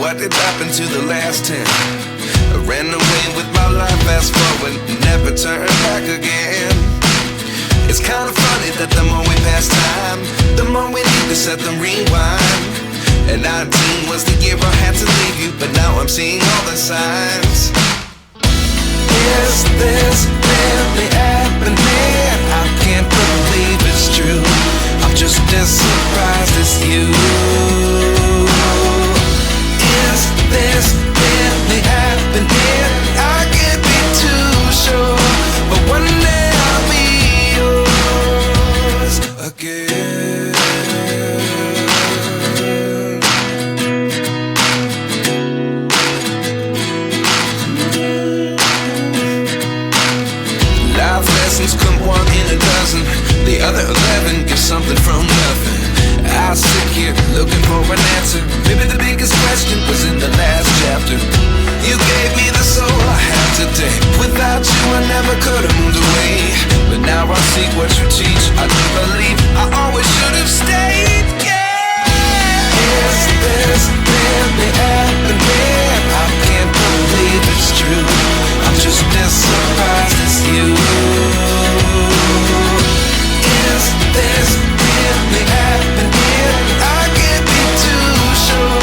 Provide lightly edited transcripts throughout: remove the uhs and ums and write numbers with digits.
what did happen to the last 10? I ran away with my life, fast forward, never turn back again. It's kinda funny that the more we pass time, the more we need to set the rewind. And 19 was the year I had to leave you, but now I'm seeing all the signs. Is this really happening? I can't believe it's true. I'm just as surprised as you. Is this really happening? I can't be too sure, but one day I'll be yours again. Life lessons come one in a dozen. The other 11 give something from nothing. I sit here looking for an answer. Maybe the biggest question was in the last chapter. You gave me the soul I have today. Without you I never could have moved away. But now I see what you teach. I do believe I always should have stayed. Yeah. Is this really happening? I can't believe it's true. I'm just as surprised as you. Is this really happening? I can't be too sure,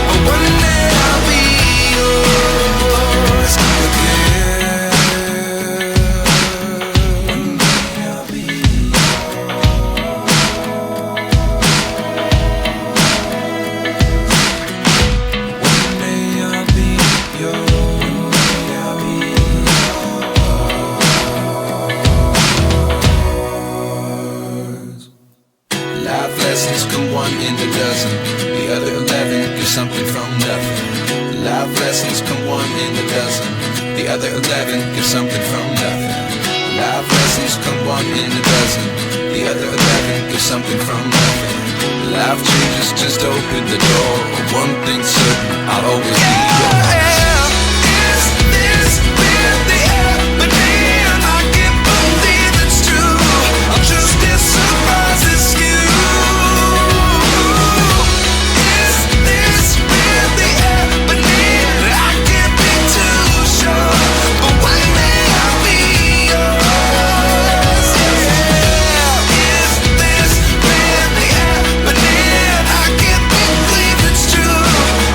but one day I'll be yours again. One day I'll be One day I'll be yours. Life lessons come one in a dozen. The other 11 give something from nothing. Life lessons come one in a dozen. The other 11 give something from nothing. Life lessons come one in a dozen. The other 11 give something from nothing. Life changes just open the door. One thing's certain, I'll always be yours. Is this really happening? I can't believe it's true. I'm just as surprised as you. Is this really happening? I can't be too sure, but one day I'll be yours. Yeah. Is this really happening? I can't believe it's true.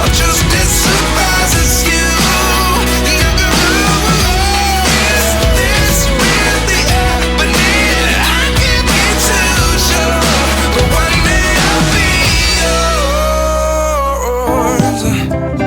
I'm just as surprised as you. Is this really happening? I can't be too sure, but one day I'll be yours.